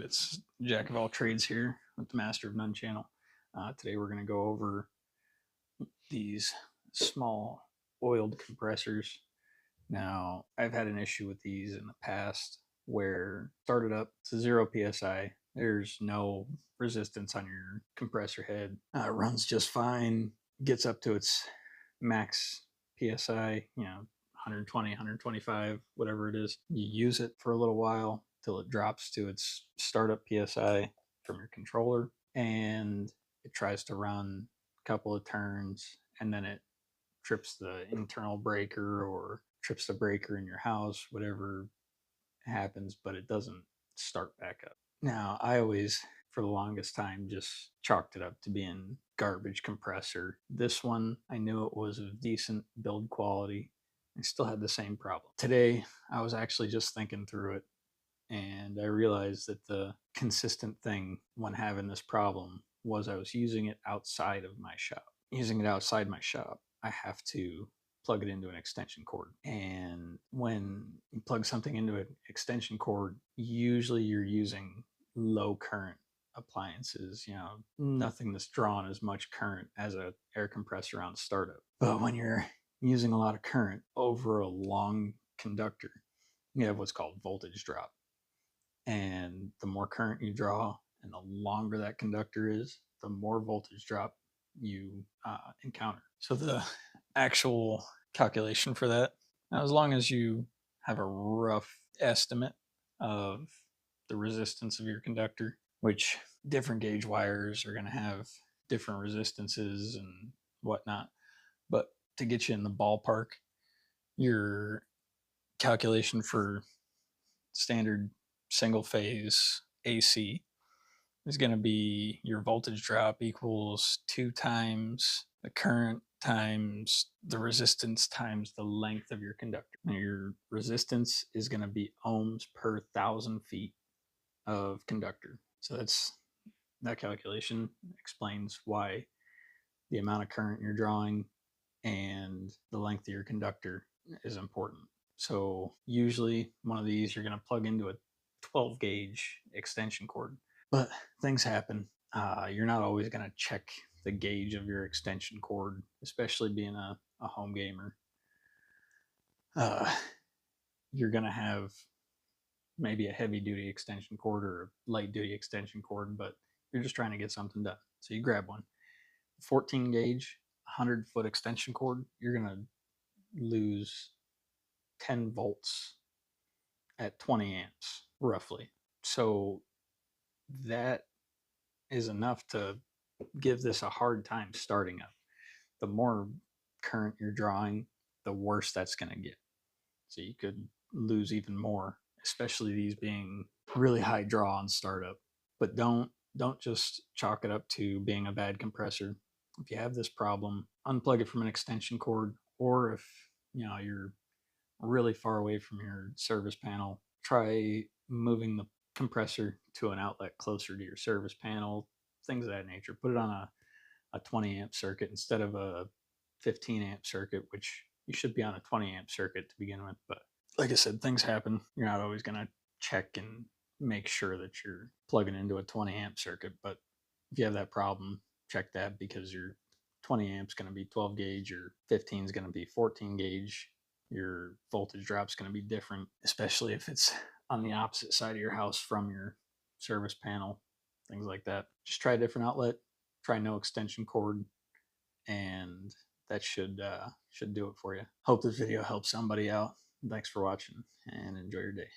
It's Jack of all trades here with the Master of None channel. Today we're going to go over these small oiled compressors. Now, I've had an issue with these in the past where started up to 0 psi. There's no resistance on your compressor head. It runs just fine, gets up to its max psi, 120, 125, whatever it is. You use it for a little while till it drops to its startup psi from your controller, and it tries to run a couple of turns, and then it trips the internal breaker or trips the breaker in your house, whatever happens, but it doesn't start back up. Now, I always, for the longest time, just chalked it up to being garbage compressor. This one, I knew it was of decent build quality. I still had the same problem. Today, I was actually just thinking through it, and I realized that the consistent thing when having this problem was I was using it outside of my shop. Using it outside my shop, I have to plug it into an extension cord. And when you plug something into an extension cord, usually you're using low current appliances, nothing that's drawn as much current as an air compressor on startup. But when you're using a lot of current over a long conductor, you have what's called voltage drop. And the more current you draw and the longer that conductor is, the more voltage drop you encounter. So the actual calculation for that, now as long as you have a rough estimate of the resistance of your conductor, which different gauge wires are going to have different resistances and whatnot, but to get you in the ballpark, your calculation for standard single phase AC is going to be your voltage drop equals 2 times the current times the resistance times the length of your conductor. Now, your resistance is going to be ohms per 1,000 feet of conductor. So that calculation explains why the amount of current you're drawing and the length of your conductor is important. So usually one of these you're going to plug into a 12 gauge extension cord, but things happen. You're not always going to check the gauge of your extension cord, especially being a home gamer. You're going to have maybe a heavy duty extension cord or a light duty extension cord, but you're just trying to get something done. So you grab one. 14 gauge, 100-foot extension cord, you're going to lose 10 volts at 20 amps, roughly. So that is enough to give this a hard time starting up. The more current you're drawing, the worse that's going to get. So you could lose even more, especially these being really high draw on startup. But don't just chalk it up to being a bad compressor. If you have this problem, unplug it from an extension cord, or if you're really far away from your service panel, try moving the compressor to an outlet closer to your service panel, things of that nature. Put it on a 20 amp circuit instead of a 15 amp circuit, which you should be on a 20 amp circuit to begin with. But like I said, things happen. You're not always going to check and make sure that you're plugging into a 20 amp circuit. But if you have that problem, check that, because your 20 amps going to be 12 gauge, your 15 is going to be 14 gauge. Your voltage drop is going to be different, especially if it's on the opposite side of your house from your service panel, things like that. Just try a different outlet, try no extension cord, and that should do it for you. Hope this video helps somebody out. Thanks for watching, and enjoy your day.